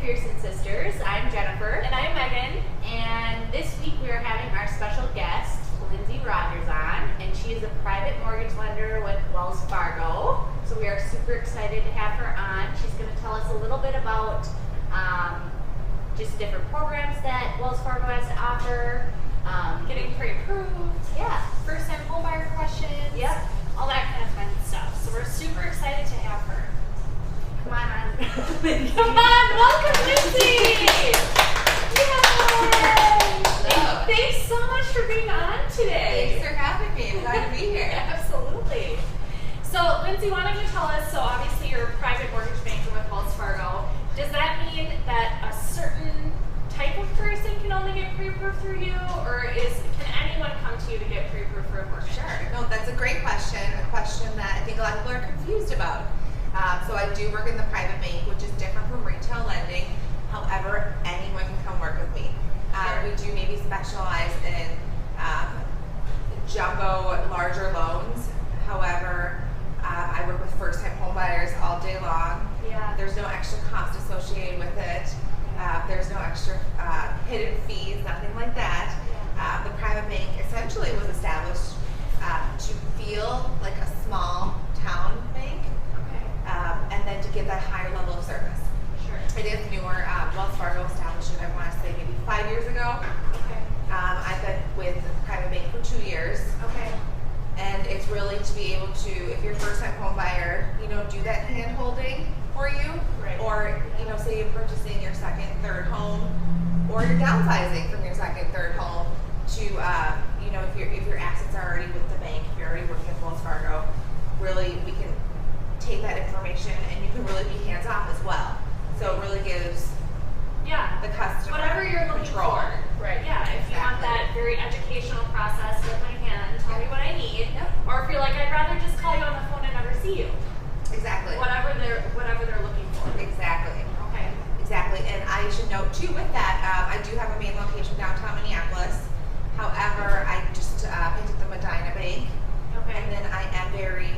McPherson sisters. I'm Jennifer. And I'm Megan. And this week we are having our special guest, Lindsay Rogers, on. And she is a private mortgage lender with Wells Fargo. So we are super excited to have her on. She's going to tell us a little bit about just different programs that Wells Fargo has to offer. Getting pre-approved. Yeah. First-time homebuyer questions. Yep. All that kind of fun stuff. So we're super excited to have her. Come on. Come on, welcome Lindsay! Yay! Thanks so much for being on today. Thanks for having me. I'm glad to be here. Absolutely. So Lindsay, why don't you tell us, so obviously you're a private mortgage banker with Wells Fargo. Does that mean that a certain type of person can only get pre-approved through you, or can anyone come to you to get pre-approved for a mortgage? Sure. No, that's a great question. A question that I think a lot of people are confused about. So I do work in the private bank, which is different from retail lending. However, anyone can come work with me. We do maybe specialize in jumbo, larger loans. However, I work with first-time home buyers all day long. Yeah. There's no extra cost associated with it. There's no extra hidden fees, nothing like that. The private bank essentially was established to feel like a small town bank. And then to give that higher level of service. Sure. It is newer. Wells Fargo established it, I want to say, maybe 5 years ago. Okay. I've been with the private bank for 2 years. Okay. And it's really to be able to, if you're a first-time home buyer, do that hand-holding for you. Right. Or, say you're purchasing your second, third home, or you're downsizing from your second, third home to, if your assets are already with the bank, if you're already working with Wells Fargo, really we can take that information and you can really be hands-off as well. So it really gives the customer whatever you're looking control. for. Right. Yeah. If you want that very educational process with my hand, tell me what I need. Yep. Or if you're like, I'd rather just call you on the phone and never see you. Exactly. Whatever they're looking for. Exactly. Okay. Exactly. And I should note too with that, I do have a main location downtown Minneapolis. However, I just picked up the Medina Bank. Okay. And then I am very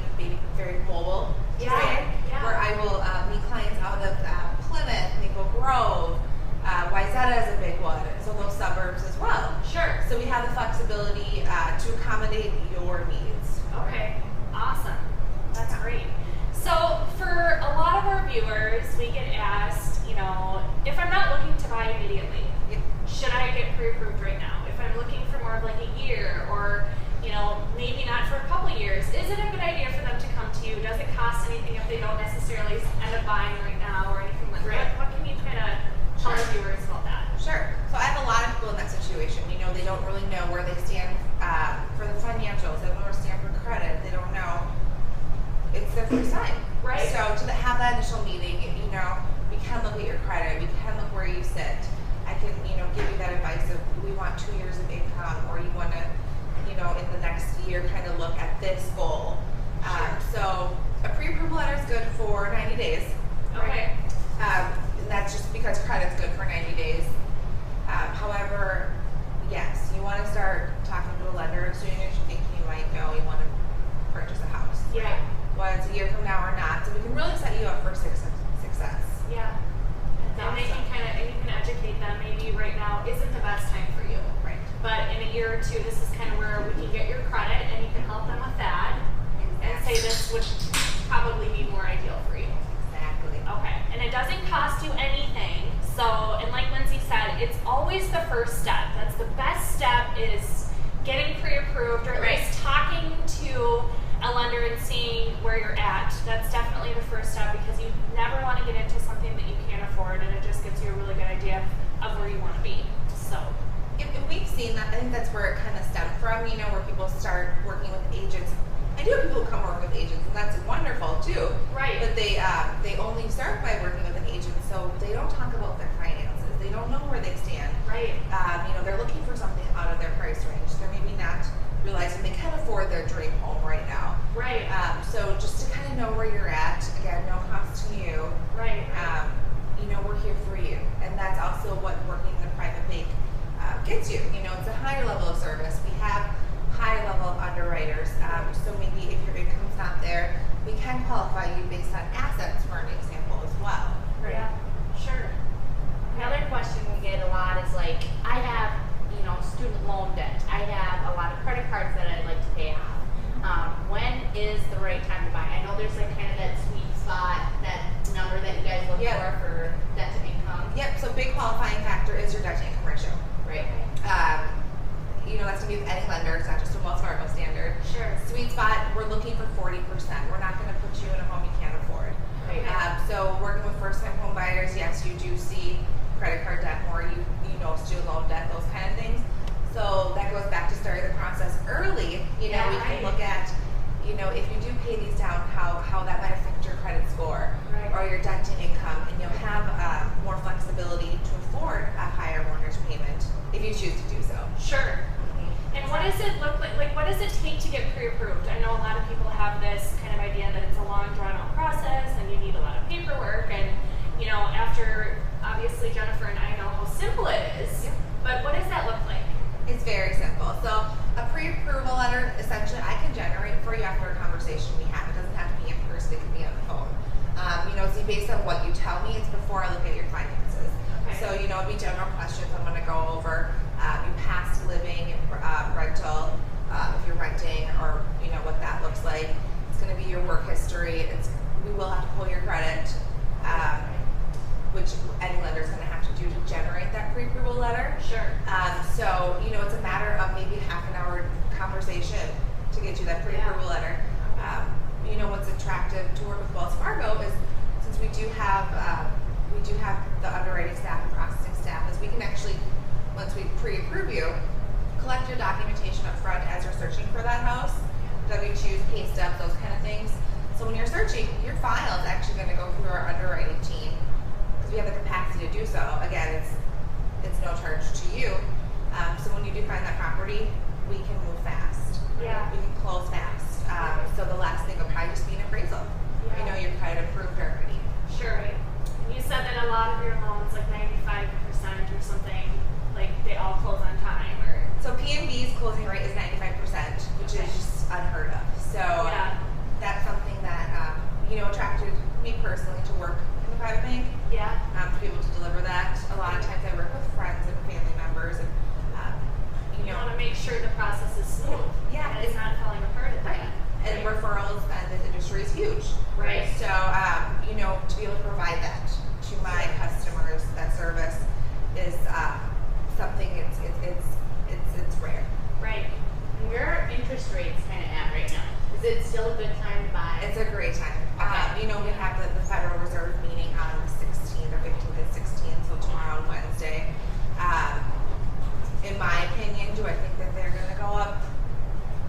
mobile today, where I will meet clients out of Plymouth, Maple Grove, Wayzata is a big one, so those suburbs as well. Sure. So we have the flexibility to accommodate your needs. Okay. Awesome. That's great. So for a lot of our viewers, we get asked, if I'm not looking to buy immediately, should I get pre-approved right now? If I'm looking for more of like a year or maybe not for a couple years, is it a good idea for them to come to you? Does it cost anything if they don't necessarily end up buying right now or anything like that? What can you kind of tell our viewers about that? Sure. So I have a lot of people in that situation. They don't really know where they stand for the financials. They don't know where they stand for credit. They don't know. It's their first time. Right. So to have that initial meeting, we can look at your credit. We can look where you sit. I can, give you that advice of we want 2 years of income, or you want to, in the next year kind of look at this goal. So a pre-approval letter is good for 90 days. Okay. And that's just because credit's good for 90 days. However, yes, you want to start talking to a lender as soon as you think you might know you want to purchase a house. Yeah. Whether it's a year from now or not. So we can really set you up for success. Yeah. And they can you can educate them. Maybe right now isn't the best time for you. Right. But in a year or two, this is kind of where we can get your credit, and you can help them with that. And say this would probably be more ideal for you. Exactly. Okay. And it doesn't cost you anything. So, and like Lindsay said, it's always the first step. That's the best step, is getting pre-approved, or at least talking to a lender and seeing where you're at. That's definitely the first step, because you never want to get into something that you can't afford, and it just gives you a really good idea of where you want to be. So. If we've seen that, I think that's where it kind of stemmed from, where people start working with agents. I do have people who come work with agents, and that's wonderful too. Right. But they only start by working with an agent, so they don't talk about their finances. They don't know where they stand. Right. They're looking for something out of their price range. They're maybe not realizing they can afford their dream home right now. Right. So just to kind of know where you're at, again, no cost to you. Right. We're here for you, and that's also what working in the private bank gets you. It's a higher level of service. We have higher level underwriters. So maybe if your income's not there, we can qualify you based on assets, for an example, as well. Right. Yeah. Sure. looking for debt to income? Yep, so big qualifying factor is your debt to income ratio. Right. That's gonna be with any lender, it's not just a Wells Fargo standard. Sure. Sweet spot, we're looking for 40%. We're not gonna put you in a home you can't afford. Right. So working with first time home buyers, yes, you do see credit card debt more, student loan debt, those kind of things. So that goes back to starting the process early. We can look at, if you do pay these down, how that might affect your credit score or your debt to income, and you'll have more flexibility to afford a higher mortgage payment if you choose to do so. Sure. And what does it look like? Like, what does it take to get pre-approved? I know a lot of people have this kind of idea that it's a long, drawn-out process, and you need a lot of paperwork. And after obviously Jennifer and I know how simple it is, but what does that look like? It's very simple. So a pre-approval letter, essentially, I can generate for you after a conversation we have. It doesn't have to be in person; it can be on the phone. It's based on what you tell me. It's before I look at your finances. Okay. So it'd be general questions I'm going to go over. Your past living, rental, if you're renting, or what that looks like. It's going to be your work history. We will have to pull your credit, which any lender is going to have to do to generate that pre-approval letter. Sure. So it's a matter of maybe half an hour conversation to get you that pre-approval letter. What's attractive to work with Wells Fargo is since we do have the underwriting staff and processing staff, is we can actually, once we pre-approve you, collect your documentation up front as you're searching for that house, W-2s, pay stubs, those kind of things. So when you're searching, your file is actually going to go through our underwriting team because we have the capacity to do so. Again, it's no charge to you. So when you do find that property, we can move fast. Yeah. We can close fast. So the last thing will probably just be an appraisal. Yeah. Your credit approved already. Sure. And you said that a lot of your loans, like 95% or something, like they all close on time, or so PNB's closing rate is 95%, which is just unheard of. So that's something that attracted me personally to work in the private bank. Yeah. To be able to deliver that. A lot of times I work with friends and family members, and you want to make sure the process is smooth. Yeah, and it's not falling apart at the end. And referrals and the industry is huge. Right. So to be able to provide that to my customers, that service is something it's rare. Right. And where are interest rates kind of at right now? Is it still a good time to buy? It's a great time. Okay. We have the Federal Reserve meeting on the 16th or 15th and 16th, so tomorrow and Wednesday. In my opinion, do I think that they're going to go up?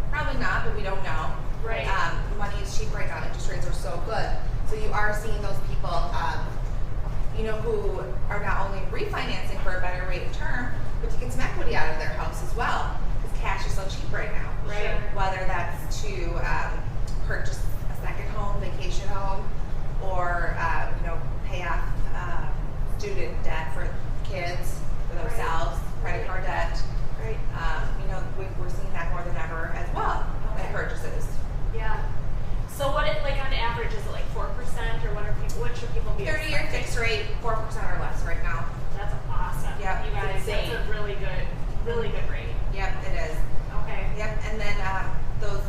Probably not, but we don't know. Right. Money is cheap right now. Interest rates are so good. So you are seeing those people, who are not only refinancing for a better rate of term, but to get some equity out of their house as well. Because cash is so cheap right now. Right. Whether that's to purchase a second home, vacation home, or pay off student debt for kids, for themselves, credit card debt. Right. We're seeing that more than ever as well in purchases. Yeah. So on average, is it like 4%, or what should people be 30-year expecting? fixed rate, 4% or less right now. That's awesome. Yep. You guys, that's Insane. a really good rate. Yep, it is. Okay. Yep, and then those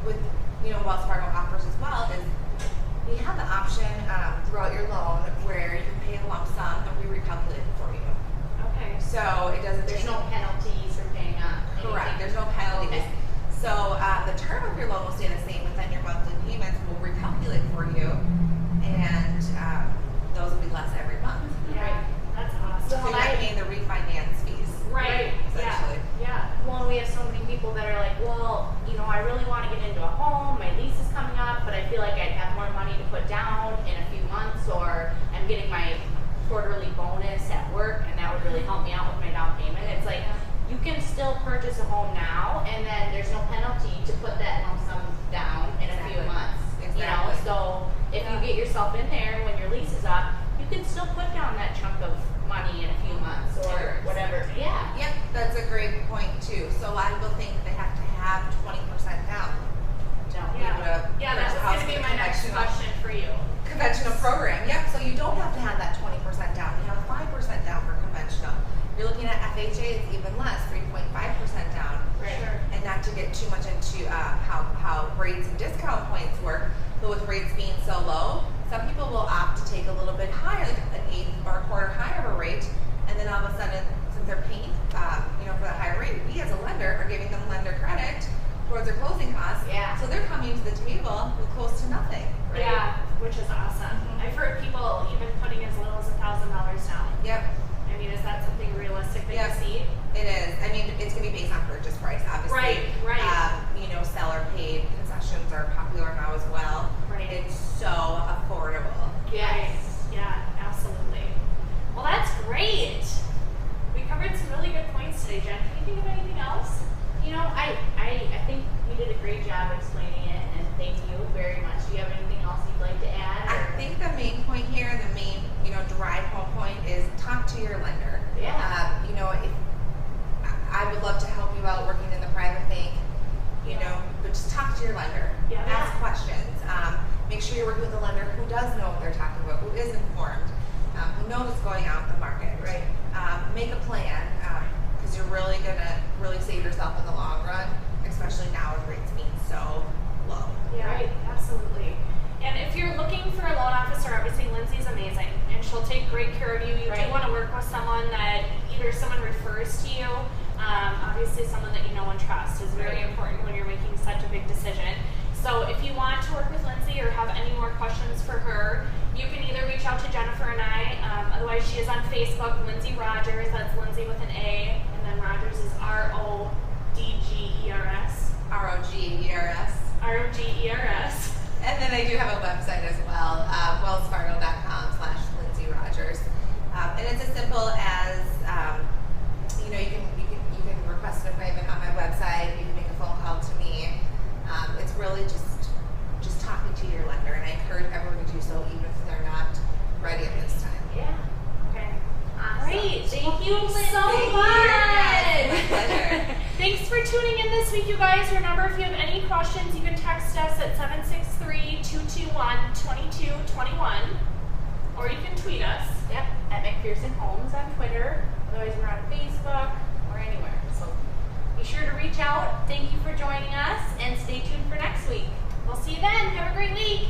with Wells Fargo offers as well is we have the option throughout your loan where you can pay a lump sum and we recalculate it for you. Okay. So it doesn't. There's no penalties for paying up. Correct. There's no penalties. Okay. So the term of your loan will stay the same, but then your monthly payments will recalculate for you, and those will be less every month. Yeah. That's awesome. So you're not paying the refinance fees. Right. Essentially. Yeah. Well, and we have so many people that are like, well, I really want to get into a home. My lease is coming up, but I feel like I'd have more money to put down in a few months, or I'm getting my quarterly bonus at work, and that would really help me out with my down payment. It's like, you can still purchase a home now, and then there's no penalty to put that lump sum down in a few months. Exactly. So if you get yourself in there when your lease is up, you can still put down that chunk of money in a few months or whatever. Yeah. Yep, that's a great point too. So a lot of people think they have to have 20% down. Don't. Yeah, that was going to be my next question for you. Conventional program. Yep. So you don't have to have that 20% down. You have 5% down for conventional. You're looking at FHA, it's even less, 3.5% down. Right. Sure. And not to get too much into how rates and discount points work, but with rates being so low, some people will opt to take a little bit higher, like to your lender. Yeah. You know, if I would love to help you out working in the private bank, you know, but just talk to your lender. Yeah. Ask questions. Make sure you're working with a lender who does know what they're talking about, who is informed, who knows what's going on in the market. Right. Make a plan, because you're really gonna save yourself in the long run, especially now with rates being so low. Yeah, Right. absolutely. And if you're looking for a loan officer, obviously Lindsay's amazing, and she'll take great care of you. You Right. do want to work with someone that either someone refers to you, obviously someone that you know and trust is very Right. important when you're making such a big decision. So if you want to work with Lindsay or have any more questions for her, you can either reach out to Jennifer and I. Otherwise, she is on Facebook, Lindsay Rogers. That's Lindsay with an A, and then Rogers is RODGERS. ROGERS. ROGERS. And then I do have a website as well, wellsfargo.com/Lindsay Rogers. And it's as simple as, you know, you can request an appointment on my website. You can make a phone call to me. It's really just talking to your lender, and I encourage everyone to do so, even if they're not ready at this time. Yeah. Okay. Awesome. Great. Thank you so Thank you. much. Yes, my pleasure. Thanks for tuning in this week, you guys. Remember, if you have any questions, you can text us at 763-221-2221, or you can tweet us. Yep. At McPherson Homes on Twitter. Otherwise, we're on Facebook or anywhere. So be sure to reach out. Thank you for joining us, and stay tuned for next week. We'll see you then. Have a great week.